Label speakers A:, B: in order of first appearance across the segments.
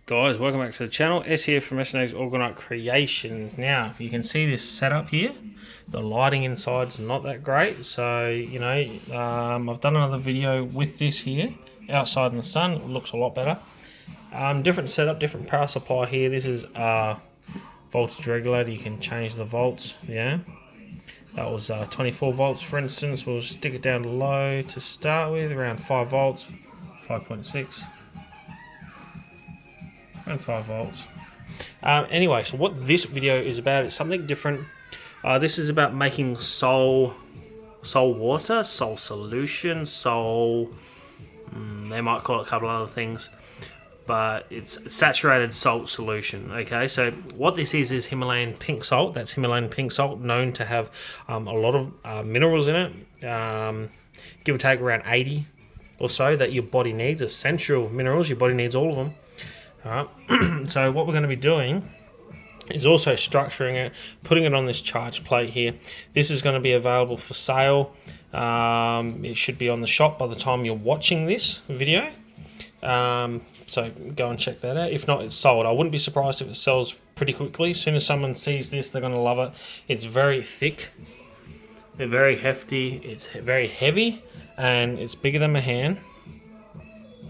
A: Guys, welcome back to the channel. S here from s&a'sorgnitecreations. Now, you can see this setup here. The lighting inside's not that great, so I've done another video with this here outside in the sun. It looks a lot better. Different setup, different power supply here. This is a voltage regulator. You can change the volts. Yeah, that was 24 volts, for instance. We'll stick it down to low to start with, around 5 volts, 5.6. And 5 volts. Anyway, so what this video is about is something different. This is about making soul water, soul solution, they might call it a couple of other things, but it's saturated salt solution. Okay, so what this is Himalayan pink salt. That's Himalayan pink salt, known to have a lot of minerals in it, give or take around 80 or so that your body needs, essential minerals. Your body needs all of them. Alright, so what we're going to be doing is also structuring it, putting it on this charge plate here. This is going to be available for sale. It should be on the shop by the time you're watching this video. So go and check that out. If not, it's sold. I wouldn't be surprised if it sells pretty quickly. As soon as someone sees this, they're going to love it. It's very thick, it's very hefty, it's very heavy, and it's bigger than my hand.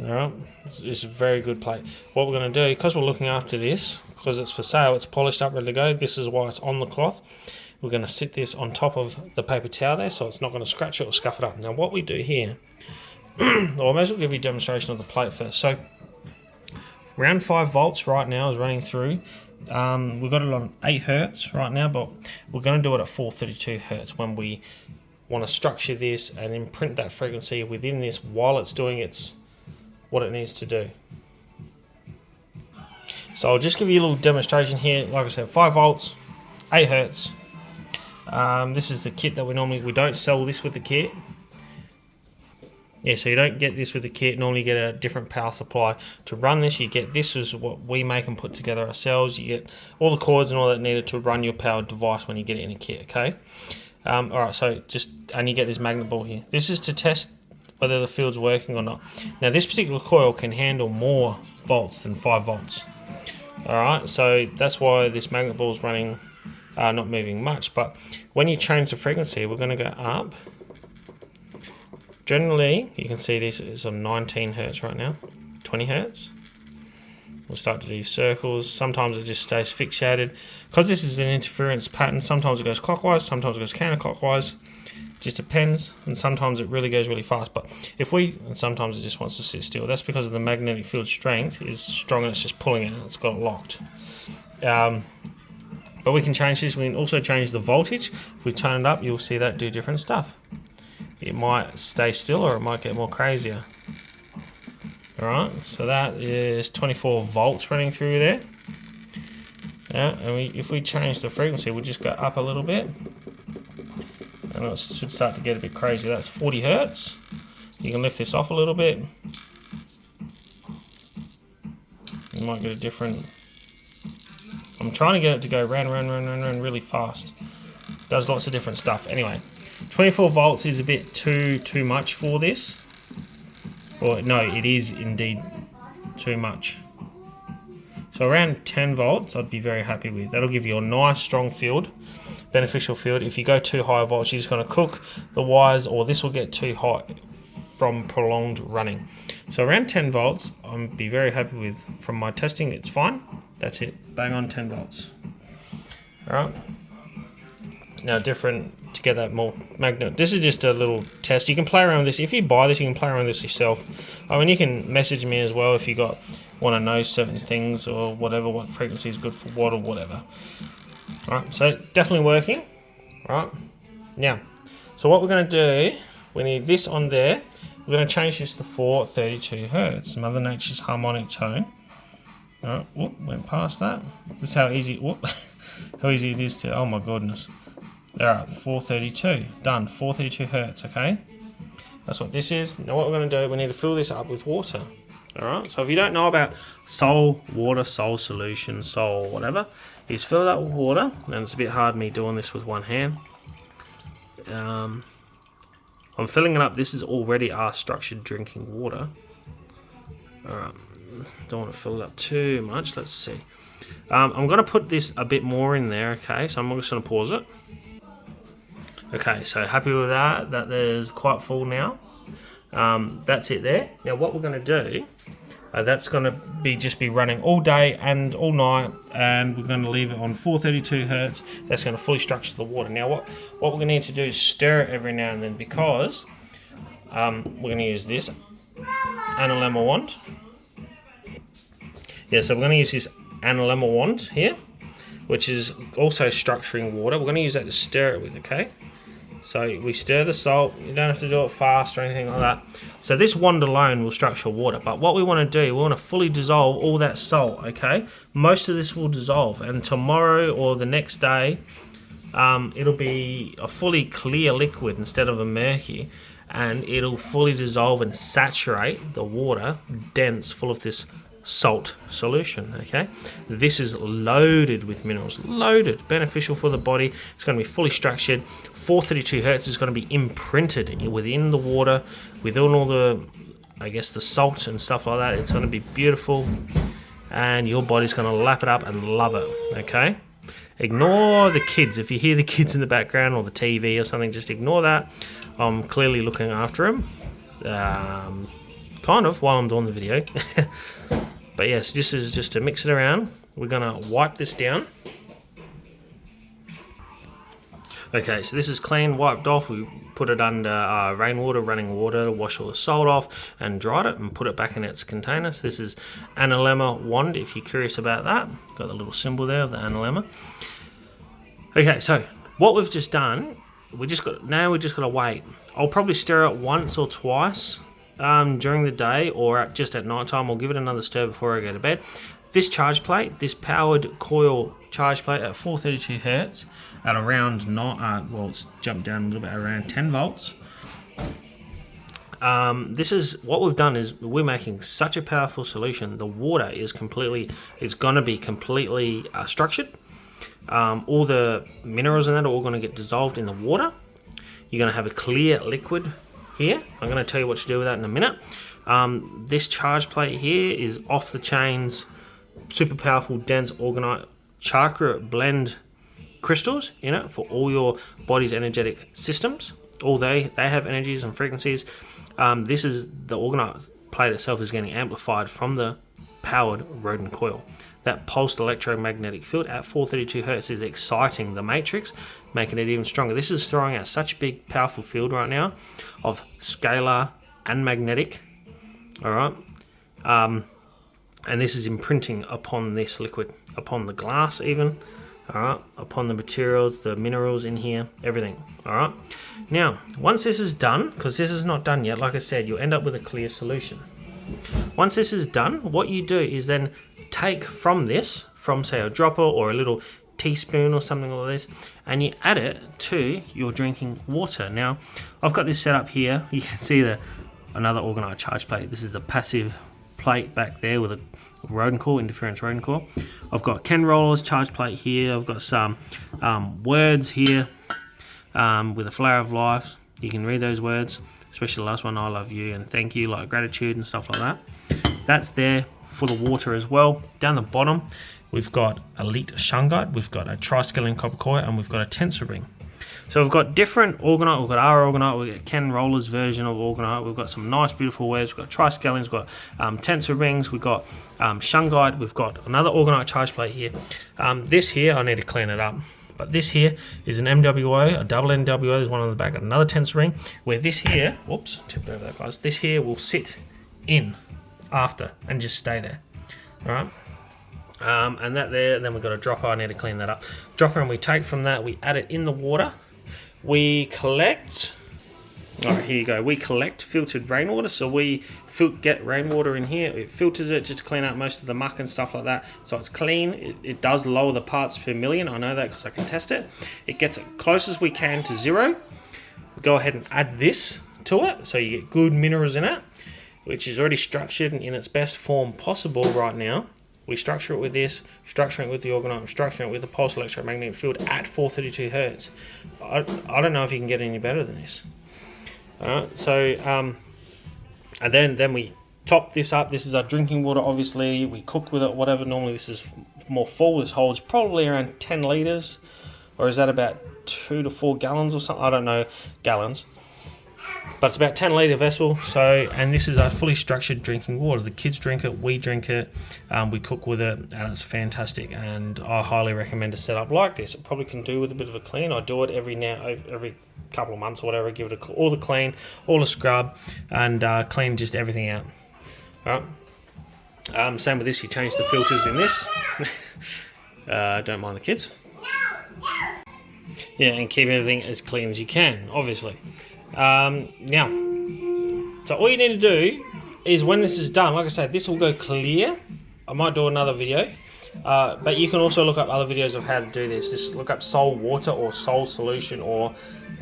A: Alright, it's a very good plate. What we're going to do, because we're looking after this, because it's for sale, it's polished up, ready to go. This is why it's on the cloth. We're going to sit this on top of the paper towel there, so it's not going to scratch it or scuff it up. Now what we do here, well, I may as well give you a demonstration of the plate first. So around 5 volts right now is running through. We've got it on 8 hertz right now, but we're going to do it at 432 hertz when we want to structure this and imprint that frequency within this while it's doing what it needs to do. So I'll just give you a little demonstration here. Like I said, 5 volts, 8 hertz. This is the kit that we don't sell this with the kit. Yeah, so you don't get this with the kit. Normally you get a different power supply to run this. You get this is what we make and put together ourselves. You get all the cords and all that needed to run your powered device when you get it in a kit. Okay. Alright, so and you get this magnet ball here. This is to test whether the field's working or not. Now this particular coil can handle more volts than 5 volts. Alright, so that's why this magnet ball is running, not moving much. But when you change the frequency, we're going to go up. Generally, you can see this is on 19 hertz right now, 20 hertz. We'll start to do circles. Sometimes it just stays fixated. Because this is an interference pattern, sometimes it goes clockwise, sometimes it goes counterclockwise. Just depends, and sometimes it really goes really fast. But and sometimes it just wants to sit still. That's because of the magnetic field strength is strong and it's just pulling it. It's got it locked. But we can change this. We can also change the voltage. If we turn it up, you'll see that do different stuff. It might stay still or it might get more crazier. Alright, so that is 24 volts running through there. Yeah, and if we change the frequency, we'll just go up a little bit. And it should start to get a bit crazy. That's 40 hertz. You can lift this off a little bit. You might get a different. I'm trying to get it to go round really fast. Does lots of different stuff. Anyway, 24 volts is a bit too much for this. Or no, it is indeed too much. So around 10 volts, I'd be very happy with. That'll give you a nice strong field. Beneficial field. If you go too high volts, you're just going to cook the wires, or this will get too hot from prolonged running. So around 10 volts, I'd be very happy with. From my testing, it's fine. That's it. Bang on 10 volts. Alright. Now to get that more magnet. This is just a little test. You can play around with this. If you buy this, you can play around with this yourself. I mean, you can message me as well if you want to know certain things or whatever, what frequency is good for what or whatever. Alright, so definitely working. Alright, now, so what we're going to do, we need this on there. We're going to change this to 432 hertz. Mother Nature's harmonic tone. Alright, whoop, went past that. This is how easy, how easy it is to, oh my goodness. Alright, 432, done, 432 hertz, okay? That's what this is. Now what we're going to do, we need to fill this up with water. Alright, so if you don't know about soul water, soul solution, soul whatever, is fill it up with water. And it's a bit hard me doing this with one hand. I'm filling it up. This is already our structured drinking water. Alright, don't want to fill it up too much. Let's see. I'm going to put this a bit more in there, okay? So I'm just going to pause it. Okay, so happy with that. That is quite full now. That's it there. Now what we're going to do, that's going to be just be running all day and all night, and we're going to leave it on 432 hertz. That's going to fully structure the water. Now what we're going to need to do is stir it every now and then, because we're going to use this analemma wand. Yeah, so we're going to use this analemma wand here, which is also structuring water. We're going to use that to stir it with, okay? So we stir the salt. You don't have to do it fast or anything like that. So this wand alone will structure water. But what we want to do, we want to fully dissolve all that salt, okay? Most of this will dissolve. And tomorrow or the next day, it'll be a fully clear liquid instead of a murky. And it'll fully dissolve and saturate the water, dense, full of this salt solution, okay? This is loaded with minerals, loaded, beneficial for the body. It's going to be fully structured. 432 hertz is going to be imprinted within the water, within all the, I guess, the salt and stuff like that. It's going to be beautiful, and your body's going to lap it up and love it, okay? Ignore the kids. If you hear the kids in the background or the TV or something, just ignore that. I'm clearly looking after them, kind of, while I'm doing the video. But yes, this is just to mix it around. We're going to wipe this down. Okay, so this is clean, wiped off. We put it under rainwater, running water to wash all the salt off, and dried it and put it back in its container. So this is analemma wand, if you're curious about that. Got the little symbol there of the analemma. Okay, so what we've just done, we just got to wait. I'll probably stir it once or twice during the day, or just at night time. I'll give it another stir before I go to bed. This charge plate, this powered coil charge plate at 432 hertz at around well, it's jumped down a little bit, around 10 volts. This is what we've done, is we're making such a powerful solution. The water is going to be completely structured. All the minerals in that are all going to get dissolved in the water. You're going to have a clear liquid here. I'm going to tell you what to do with that in a minute. This charge plate here is off the chains, super powerful, dense Orgonite chakra blend crystals in it for all your body's energetic systems. All they have energies and frequencies. This is the Orgonite plate itself is getting amplified from the powered Rodin coil. That pulsed electromagnetic field at 432 hertz is exciting the matrix, making it even stronger. This is throwing out such a big, powerful field right now of scalar and magnetic. All right. And this is imprinting upon this liquid, upon the glass even, all right, upon the materials, the minerals in here, everything, all right. Now, once this is done, because this is not done yet, like I said, you'll end up with a clear solution. Once this is done, what you do is then take from this, from say a dropper or a little teaspoon or something like this, and you add it to your drinking water. Now, I've got this set up here. You can see another Orgonite charge plate. This is a passive plate back there with a Rodin core, interference Rodin core. I've got Ken Roller's charge plate here. I've got some words here with a flower of life. You can read those words, especially the last one, I love you and thank you, like gratitude and stuff like that. That's there for the water as well. Down the bottom, we've got elite shungite, we've got a triskelion copper coil, and we've got a tensor ring. So we've got different Orgonite. We've got our Orgonite, we've got Ken Roller's version of Orgonite. We've got some nice, beautiful waves. We've got triskelions, we've got tensor rings, we've got shungite, we've got another Orgonite charge plate here. This here, I need to clean it up. But this here is an MWO, a double NWO. There's one on the back, another tensor ring. Where this here, whoops, tip over that, guys. This here will sit in after and just stay there. All right. And that there, then we've got a dropper. I need to clean that up. Dropper, and we take from that, we add it in the water. We collect, all right, here you go. We collect filtered rainwater. So we get rainwater in here. It filters it just to clean out most of the muck and stuff like that. So it's clean. It does lower the parts per million. I know that because I can test it. It gets it close as we can to zero. We go ahead and add this to it. So you get good minerals in it, which is already structured in its best form possible right now. We structure it with this, structuring it with the Orgonite, structuring it with the pulse electromagnetic field at 432 hertz. I don't know if you can get any better than this. All right, so and then we top this up. This is our drinking water, obviously. We cook with it, whatever. Normally this is more full. This holds probably around 10 litres. Or is that about 2 to 4 gallons or something? I don't know gallons. But it's about 10 litre vessel. So, and this is a fully structured drinking water. The kids drink it, we drink it, we cook with it, and it's fantastic. And I highly recommend a setup like this. It probably can do with a bit of a clean. I do it every couple of months or whatever. Give it all the clean, all the scrub, and clean just everything out. All right. Same with this. You change the filters in this. Don't mind the kids. Yeah, and keep everything as clean as you can, obviously. Now, so all you need to do is when this is done, like I said, this will go clear. I might do another video, but you can also look up other videos of how to do this. Just look up Soul Water or Soul Solution, or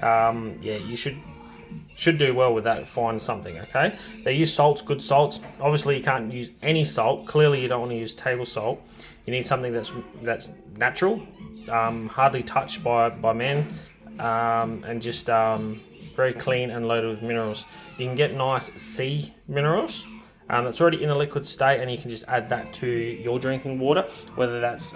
A: yeah, you should do well with that. Find something, okay? They use salts, good salts. Obviously, you can't use any salt. Clearly, you don't want to use table salt. You need something that's natural, hardly touched by men, and just very clean and loaded with minerals. You can get nice sea minerals that's already in a liquid state, and you can just add that to your drinking water, whether that's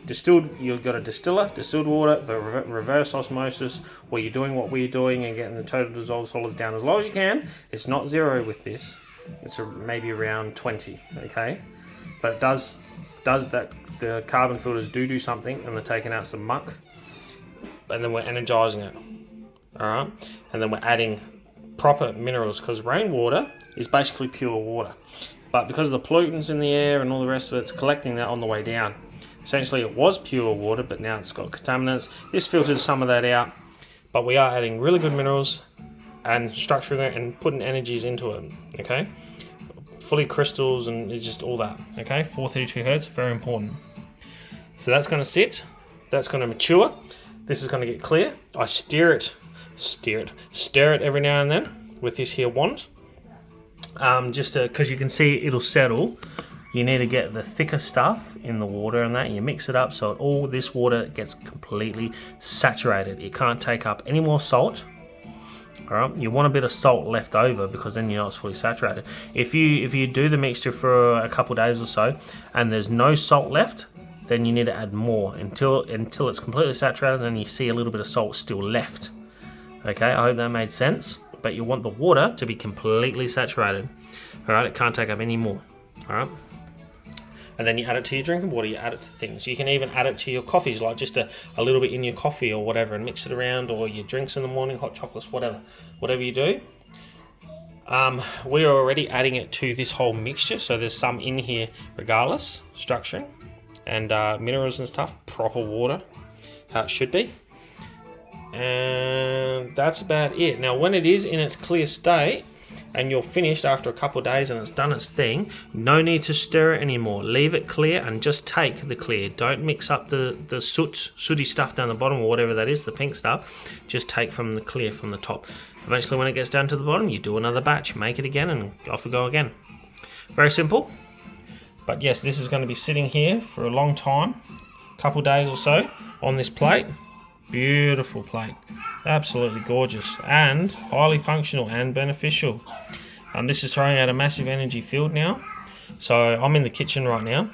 A: distilled, you've got a distilled water, the reverse osmosis, or you're doing what we're doing and getting the total dissolved solids down as low as you can. It's not 0 with this, it's maybe around 20, okay? But it does that, the carbon filters do something, and they're taking out some muck, and then we're energizing it. Alright, and then we're adding proper minerals, because rainwater is basically pure water, but because of the pollutants in the air and all the rest of it, it's collecting that on the way down. Essentially it was pure water, but now it's got contaminants. This filters some of that out, but we are adding really good minerals and structuring it and putting energies into it, okay? Fully crystals and it's just all that, okay? 432 hertz, very important. So that's going to sit, that's going to mature, this is going to get clear. I stir it every now and then with this here wand, just because you can see it'll settle. You need to get the thicker stuff in the water and that, and you mix it up so all this water gets completely saturated. It can't take up any more salt. All right, you want a bit of salt left over, because then you know it's fully saturated. If you do the mixture for a couple of days or so and there's no salt left, then you need to add more until it's completely saturated, and then you see a little bit of salt still left. Okay, I hope that made sense. But you want the water to be completely saturated. All right, it can't take up any more. All right, and then you add it to your drinking water. You add it to things. You can even add it to your coffees, like just a little bit in your coffee or whatever, and mix it around, or your drinks in the morning, hot chocolates, whatever you do. We are already adding it to this whole mixture, so there's some in here regardless, structuring and minerals and stuff. Proper water, how it should be. And that's about it. Now when it is in its clear state and you're finished after a couple of days and it's done its thing, no need to stir it anymore. Leave it clear and just take the clear. Don't mix up the sooty stuff down the bottom or whatever that is, the pink stuff. Just take from the clear from the top. Eventually when it gets down to the bottom, you do another batch, make it again, and off we go again. Very simple. But yes, this is going to be sitting here for a long time, a couple of days or so on this plate. Beautiful plate, absolutely gorgeous and highly functional and beneficial. This is throwing out a massive energy field now. So I'm in the kitchen right now.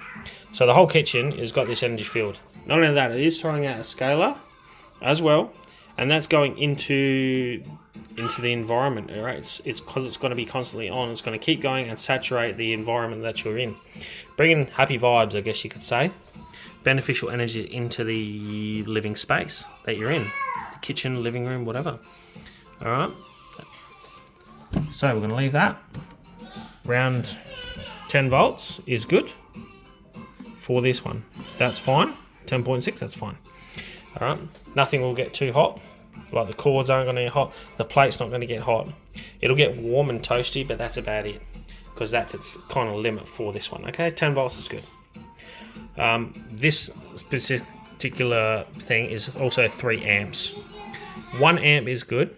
A: So the whole kitchen has got this energy field. Not only that, it is throwing out a scalar as well, and that's going into the environment. All right, it's because it's going to be constantly on. It's going to keep going and saturate the environment that you're in, bringing happy vibes, I guess you could say. Beneficial energy into the living space that you're in, the kitchen, living room, whatever. All right, so we're going to leave that around 10 volts is good for this one. That's fine. 10.6, that's fine. All right, nothing will get too hot, like the cords aren't going to get hot, the plate's not going to get hot. It'll get warm and toasty, but that's about it, because that's its kind of limit for this one. Okay, 10 volts is good. This particular thing is also 3 amps. 1 amp is good.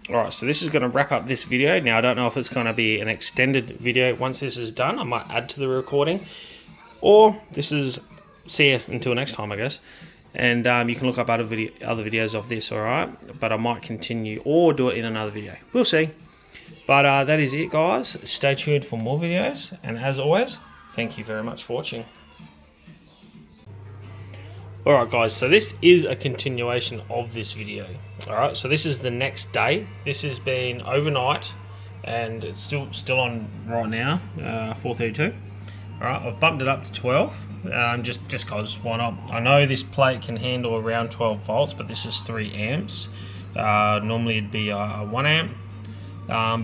A: Alright, so this is going to wrap up this video. Now I don't know if it's going to be an extended video. Once this is done, I might add to the recording. Or this is, see you until next time, I guess. And you can look up other videos of this, alright? But I might continue or do it in another video. We'll see. But that is it, guys. Stay tuned for more videos, and as always, thank you very much for watching. Alright guys, so this is a continuation of this video. Alright, so this is the next day. This has been overnight and it's still on right now, 4:32. Alright, I've bumped it up to 12, just cause why not? I know this plate can handle around 12 volts, but this is 3 amps. Normally it'd be a 1 amp,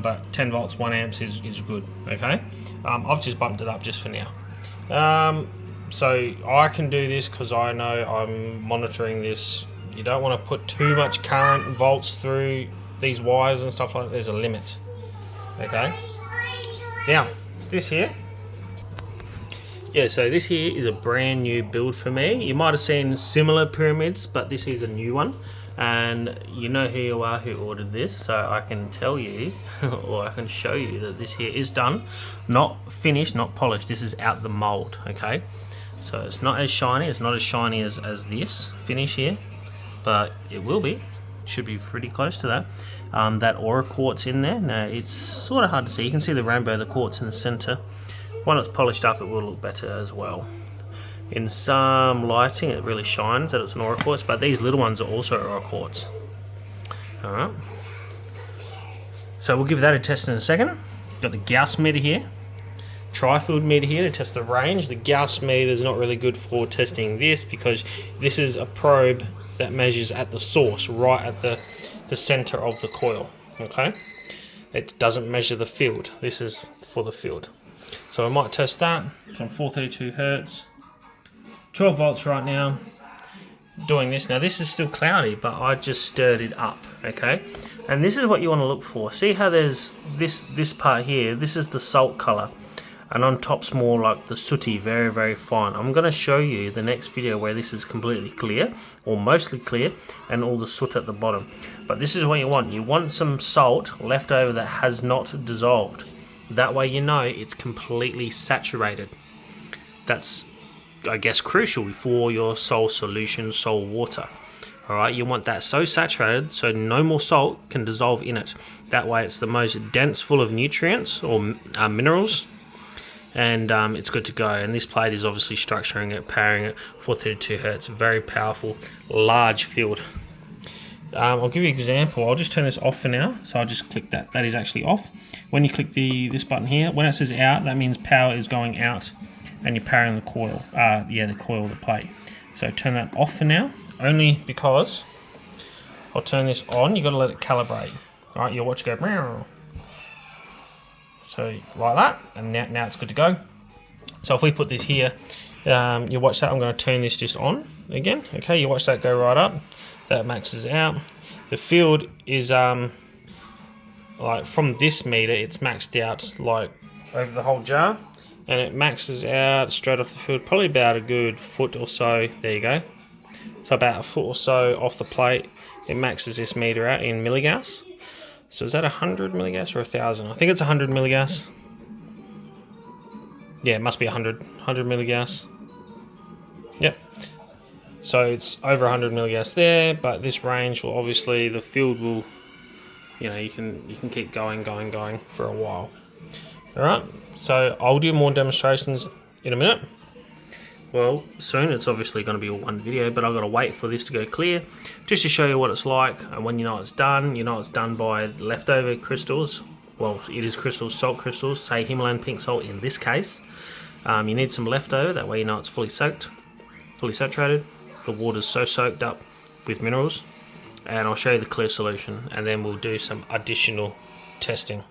A: but 10 volts, 1 amp is good, okay? I've just bumped it up just for now. So I can do this because I know I'm monitoring this. You don't want to put too much current volts through these wires and stuff like that. There's a limit. Okay. Now, this here. Yeah, so this here is a brand new build for me. You might have seen similar pyramids, but this is a new one. And you know who you are who ordered this, so I can tell you, or I can show you that this here is done. Not finished, not polished. This is out the mold, okay? So it's not as shiny, it's not as shiny as this finish here, but it will be. Should be pretty close to that. That aura quartz in there, now it's sort of hard to see. You can see the rainbow, the quartz in the center. When it's polished up, it will look better as well. In some lighting, it really shines that it's an aura quartz, but these little ones are also aura quartz. Alright. So we'll give that a test in a second. Got the Gauss meter here. Tri-field meter here to test the range. The Gauss meter is not really good for testing this because this is a probe that measures at the source, right at the center of the coil. Okay, it doesn't measure the field. This is for the field. So I might test that. It's on 432 hertz, 12 volts right now. Doing this now. This is still cloudy, but I just stirred it up. Okay, and this is what you want to look for. See how there's this part here. This is the salt color. And on top's more like the sooty, very, very fine. I'm going to show you the next video where this is completely clear, or mostly clear, and all the soot at the bottom. But this is what you want. You want some salt left over that has not dissolved. That way you know it's completely saturated. That's, I guess, crucial for your soul solution, soul water. Alright, you want that so saturated so no more salt can dissolve in it. That way it's the most dense, full of nutrients or minerals. And it's good to go. And this plate is obviously structuring it, powering it, 432 hertz, very powerful, large field. I'll give you an example. I'll just turn this off for now. So I'll just click that. That is actually off. When you click this button here, when it says out, that means power is going out, and you're powering the coil. The coil of the plate. So turn that off for now, only because I'll turn this on. You've got to let it calibrate. All right, you'll watch it go. Meow. So like that, and now it's good to go. So if we put this here, you watch that. I'm going to turn this just on again. Okay, you watch that go right up. That maxes out. The field is like from this meter, it's maxed out like over the whole jar, and it maxes out straight off the field, probably about a good foot or so. There you go. So about a foot or so off the plate, it maxes this meter out in milligauss. So is that 100 milligauss or 1,000? I think it's 100 milligauss. Yeah, it must be 100 milligauss. Yep. So it's over 100 milligauss there, but this range will obviously, the field will, you can keep going for a while. All right. So I'll do more demonstrations in a minute. Well, soon. It's obviously going to be one video, but I've got to wait for this to go clear just to show you what it's like. And when you know it's done by leftover crystals. Well, it is crystals, salt crystals, say Himalayan pink salt in this case. You need some leftover, that way you know it's fully soaked, fully saturated. The water's so soaked up with minerals. And I'll show you the clear solution, and then we'll do some additional testing.